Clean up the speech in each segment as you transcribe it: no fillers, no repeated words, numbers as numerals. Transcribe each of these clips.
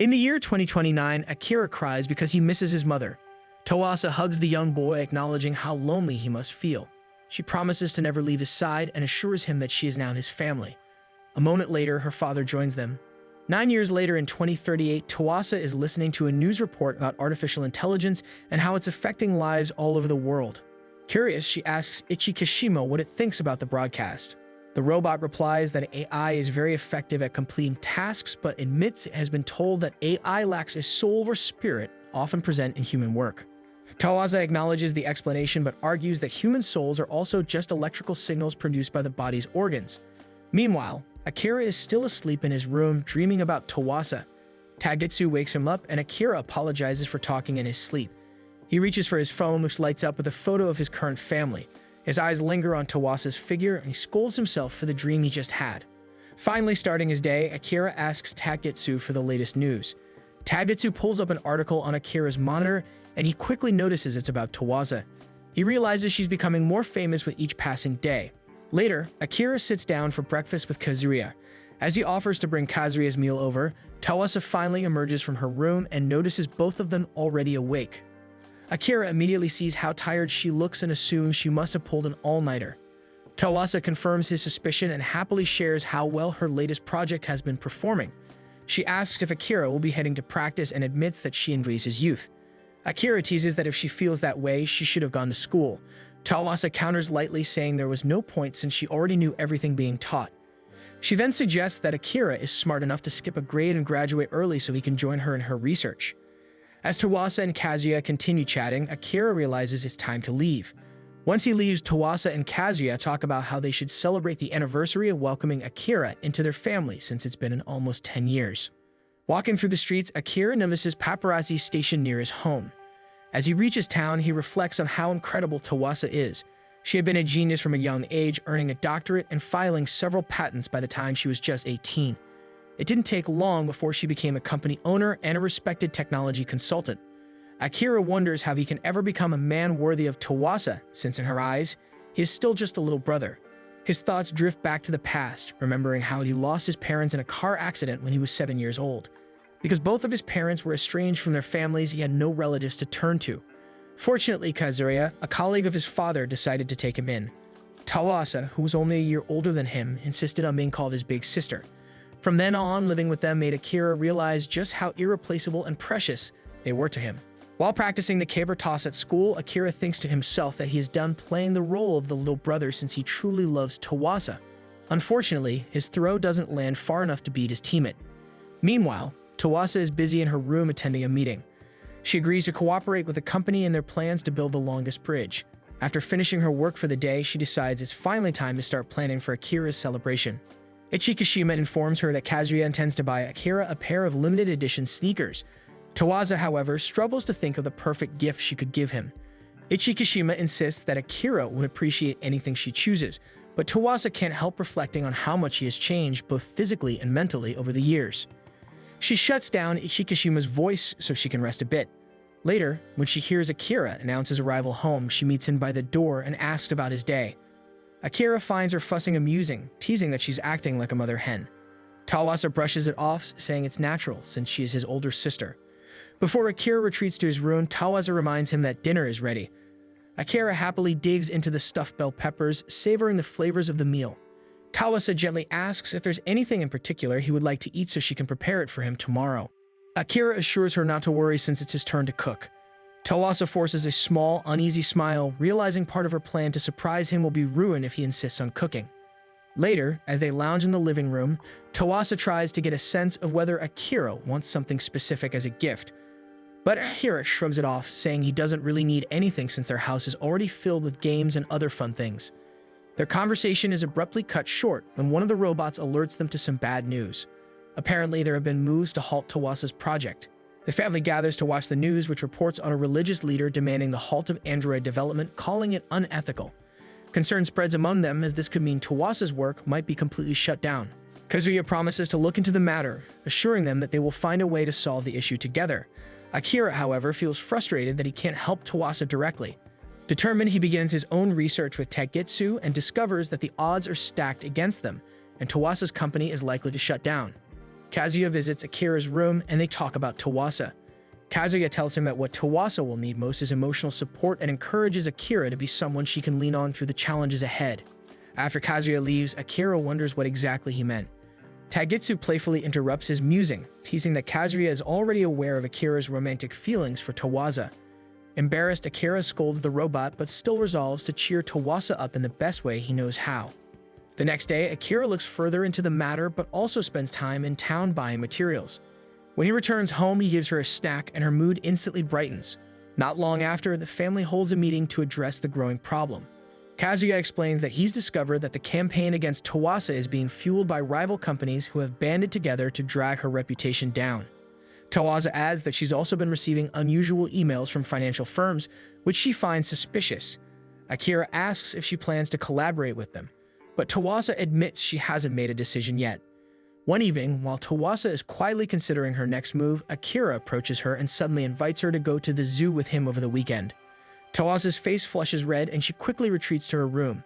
In the year 2029, Akira cries because he misses his mother. Towa hugs the young boy, acknowledging how lonely he must feel. She promises to never leave his side and assures him that she is now his family. A moment later, her father joins them. 9 years later, in 2038, Towa is listening to a news report about artificial intelligence and how it's affecting lives all over the world. Curious, she asks Ichikishima what it thinks about the broadcast. The robot replies that AI is very effective at completing tasks, but admits it has been told that AI lacks a soul or spirit often present in human work. Towa acknowledges the explanation but argues that human souls are also just electrical signals produced by the body's organs. Meanwhile, Akira is still asleep in his room, dreaming about Towa. Tagetsu wakes him up and Akira apologizes for talking in his sleep. He reaches for his phone, which lights up with a photo of his current family. His eyes linger on Towa's figure, and he scolds himself for the dream he just had. Finally, starting his day, Akira asks Tagetsu for the latest news. Tagetsu pulls up an article on Akira's monitor, and he quickly notices it's about Towa. He realizes she's becoming more famous with each passing day. Later, Akira sits down for breakfast with Kazuya. As he offers to bring Kazuya's meal over, Towa finally emerges from her room and notices both of them already awake. Akira immediately sees how tired she looks and assumes she must have pulled an all-nighter. Towa confirms his suspicion and happily shares how well her latest project has been performing. She asks if Akira will be heading to practice and admits that she envies his youth. Akira teases that if she feels that way, she should have gone to school. Towa counters lightly, saying there was no point since she already knew everything being taught. She then suggests that Akira is smart enough to skip a grade and graduate early so he can join her in her research. As Towa and Kazuya continue chatting, Akira realizes it's time to leave. Once he leaves, Towa and Kazuya talk about how they should celebrate the anniversary of welcoming Akira into their family since it's been almost 10 years. Walking through the streets, Akira notices paparazzi stationed near his home. As he reaches town, he reflects on how incredible Towa is. She had been a genius from a young age, earning a doctorate and filing several patents by the time she was just 18. It didn't take long before she became a company owner and a respected technology consultant. Akira wonders how he can ever become a man worthy of Towa, since in her eyes, he is still just a little brother. His thoughts drift back to the past, remembering how he lost his parents in a car accident when he was 7 years old. Because both of his parents were estranged from their families, he had no relatives to turn to. Fortunately, Kazuya, a colleague of his father, decided to take him in. Towa, who was only a year older than him, insisted on being called his big sister. From then on, living with them made Akira realize just how irreplaceable and precious they were to him. While practicing the caber toss at school, Akira thinks to himself that he is done playing the role of the little brother since he truly loves Towa. Unfortunately, his throw doesn't land far enough to beat his teammate. Meanwhile, Towa is busy in her room attending a meeting. She agrees to cooperate with the company in their plans to build the longest bridge. After finishing her work for the day, she decides it's finally time to start planning for Akira's celebration. Ichikishima informs her that Kazuya intends to buy Akira a pair of limited edition sneakers. Towa, however, struggles to think of the perfect gift she could give him. Ichikishima insists that Akira would appreciate anything she chooses, but Towa can't help reflecting on how much he has changed both physically and mentally over the years. She shuts down Ichikishima's voice so she can rest a bit. Later, when she hears Akira announce his arrival home, she meets him by the door and asks about his day. Akira finds her fussing amusing, teasing that she's acting like a mother hen. Towa brushes it off, saying it's natural since she is his older sister. Before Akira retreats to his room, Towa reminds him that dinner is ready. Akira happily digs into the stuffed bell peppers, savoring the flavors of the meal. Towa gently asks if there's anything in particular he would like to eat so she can prepare it for him tomorrow. Akira assures her not to worry since it's his turn to cook. Towa forces a small, uneasy smile, realizing part of her plan to surprise him will be ruined if he insists on cooking. Later, as they lounge in the living room, Towa tries to get a sense of whether Akira wants something specific as a gift. But Akira shrugs it off, saying he doesn't really need anything since their house is already filled with games and other fun things. Their conversation is abruptly cut short when one of the robots alerts them to some bad news. Apparently, there have been moves to halt Towa's project. The family gathers to watch the news, which reports on a religious leader demanding the halt of android development, calling it unethical. Concern spreads among them as this could mean Towa's work might be completely shut down. Kazuya promises to look into the matter, assuring them that they will find a way to solve the issue together. Akira, however, feels frustrated that he can't help Towa directly. Determined, he begins his own research with Tagetsu and discovers that the odds are stacked against them, and Towa's company is likely to shut down. Kazuya visits Akira's room and they talk about Tawasa. Kazuya tells him that what Tawasa will need most is emotional support and encourages Akira to be someone she can lean on through the challenges ahead. After Kazuya leaves, Akira wonders what exactly he meant. Tagitsu playfully interrupts his musing, teasing that Kazuya is already aware of Akira's romantic feelings for Tawasa. Embarrassed, Akira scolds the robot but still resolves to cheer Tawasa up in the best way he knows how. The next day, Akira looks further into the matter but also spends time in town buying materials. When he returns home, he gives her a snack and her mood instantly brightens. Not long after, the family holds a meeting to address the growing problem. Kazuya explains that he's discovered that the campaign against Tawasa is being fueled by rival companies who have banded together to drag her reputation down. Tawasa adds that she's also been receiving unusual emails from financial firms, which she finds suspicious. Akira asks if she plans to collaborate with them, but Tawasa admits she hasn't made a decision yet. One evening, while Tawasa is quietly considering her next move, Akira approaches her and suddenly invites her to go to the zoo with him over the weekend. Tawasa's face flushes red and she quickly retreats to her room.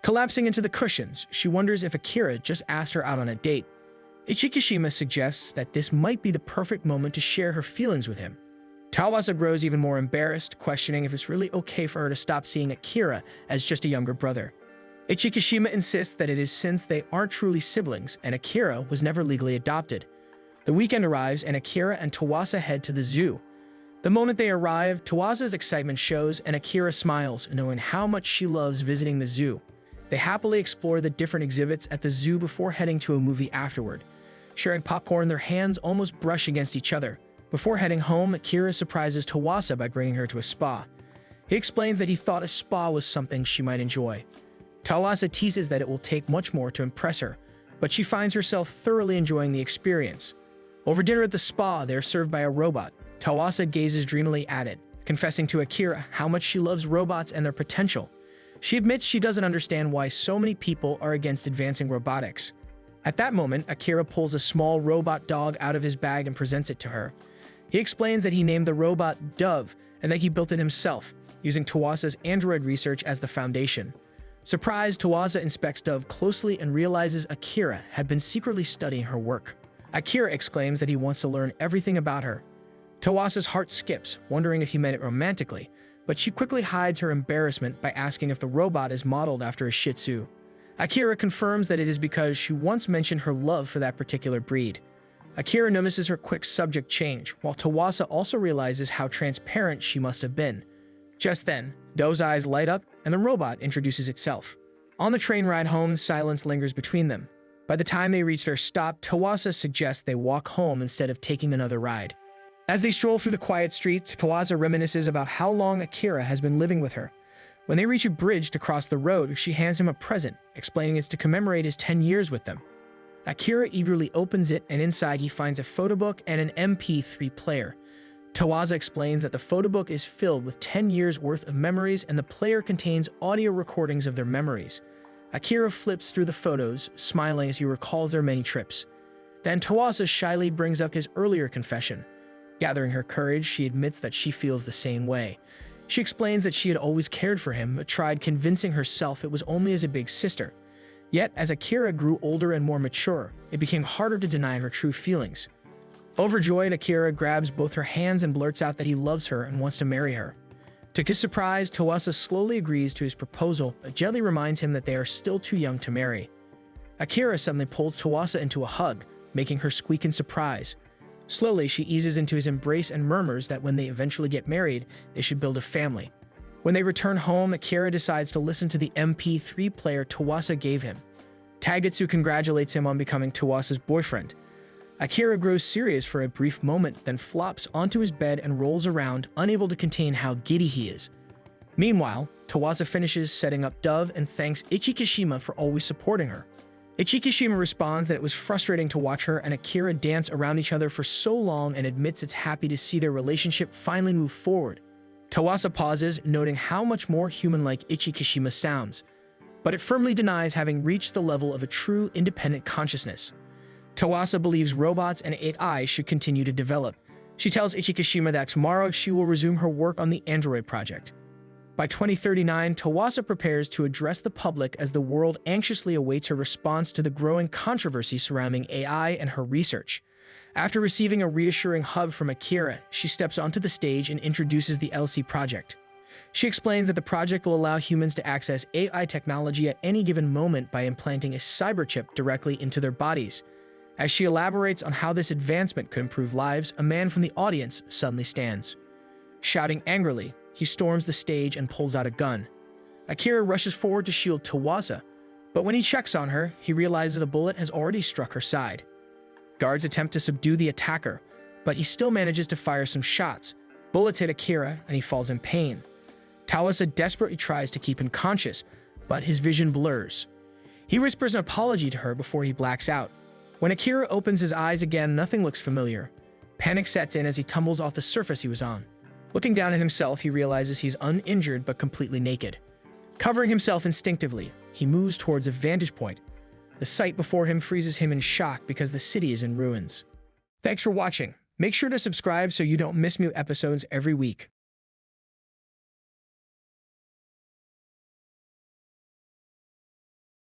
Collapsing into the cushions, she wonders if Akira just asked her out on a date. Ichikishima suggests that this might be the perfect moment to share her feelings with him. Tawasa grows even more embarrassed, questioning if it's really okay for her to stop seeing Akira as just a younger brother. Ichikishima insists that it is since they aren't truly siblings and Akira was never legally adopted. The weekend arrives and Akira and Tawasa head to the zoo. The moment they arrive, Tawasa's excitement shows and Akira smiles, knowing how much she loves visiting the zoo. They happily explore the different exhibits at the zoo before heading to a movie afterward. Sharing popcorn, their hands almost brush against each other. Before heading home, Akira surprises Tawasa by bringing her to a spa. He explains that he thought a spa was something she might enjoy. Tawasa teases that it will take much more to impress her, but she finds herself thoroughly enjoying the experience. Over dinner at the spa, they are served by a robot. Tawasa gazes dreamily at it, confessing to Akira how much she loves robots and their potential. She admits she doesn't understand why so many people are against advancing robotics. At that moment, Akira pulls a small robot dog out of his bag and presents it to her. He explains that he named the robot Dove and that he built it himself, using Tawasa's android research as the foundation. Surprised, Tawasa inspects Dove closely and realizes Akira had been secretly studying her work. Akira exclaims that he wants to learn everything about her. Tawasa's heart skips, wondering if he meant it romantically, but she quickly hides her embarrassment by asking if the robot is modeled after a Shih Tzu. Akira confirms that it is because she once mentioned her love for that particular breed. Akira notices her quick subject change, while Tawasa also realizes how transparent she must have been. Just then, Dove's eyes light up and the robot introduces itself. On the train ride home, silence lingers between them. By the time they reach their stop, Tawasa suggests they walk home instead of taking another ride. As they stroll through the quiet streets, Tawasa reminisces about how long Akira has been living with her. When they reach a bridge to cross the road, she hands him a present, explaining it's to commemorate his 10 years with them. Akira eagerly opens it, and inside he finds a photo book and an MP3 player. Tawasa explains that the photo book is filled with 10 years worth of memories and the player contains audio recordings of their memories. Akira flips through the photos, smiling as he recalls their many trips. Then Tawasa shyly brings up his earlier confession. Gathering her courage, she admits that she feels the same way. She explains that she had always cared for him, but tried convincing herself it was only as a big sister. Yet, as Akira grew older and more mature, it became harder to deny her true feelings. Overjoyed, Akira grabs both her hands and blurts out that he loves her and wants to marry her. To his surprise, Tawasa slowly agrees to his proposal, but gently reminds him that they are still too young to marry. Akira suddenly pulls Tawasa into a hug, making her squeak in surprise. Slowly, she eases into his embrace and murmurs that when they eventually get married, they should build a family. When they return home, Akira decides to listen to the MP3 player Tawasa gave him. Tagitsu congratulates him on becoming Tawasa's boyfriend. Akira grows serious for a brief moment, then flops onto his bed and rolls around, unable to contain how giddy he is. Meanwhile, Tawasa finishes setting up Dove and thanks Ichikishima for always supporting her. Ichikishima responds that it was frustrating to watch her and Akira dance around each other for so long and admits it's happy to see their relationship finally move forward. Tawasa pauses, noting how much more human-like Ichikishima sounds, but it firmly denies having reached the level of a true independent consciousness. Tawasa believes robots and AI should continue to develop. She tells Ichikishima that tomorrow she will resume her work on the android project. By 2039, Tawasa prepares to address the public as the world anxiously awaits her response to the growing controversy surrounding AI and her research. After receiving a reassuring hug from Akira, she steps onto the stage and introduces the LC project. She explains that the project will allow humans to access AI technology at any given moment by implanting a cyberchip directly into their bodies. As she elaborates on how this advancement could improve lives, a man from the audience suddenly stands. Shouting angrily, he storms the stage and pulls out a gun. Akira rushes forward to shield Tawasa, but when he checks on her, he realizes a bullet has already struck her side. Guards attempt to subdue the attacker, but he still manages to fire some shots. Bullets hit Akira, and he falls in pain. Tawasa desperately tries to keep him conscious, but his vision blurs. He whispers an apology to her before he blacks out. When Akira opens his eyes again, nothing looks familiar. Panic sets in as he tumbles off the surface he was on. Looking down at himself, he realizes he's uninjured but completely naked. Covering himself instinctively, he moves towards a vantage point. The sight before him freezes him in shock because the city is in ruins. Thanks for watching. Make sure to subscribe so you don't miss new episodes every week.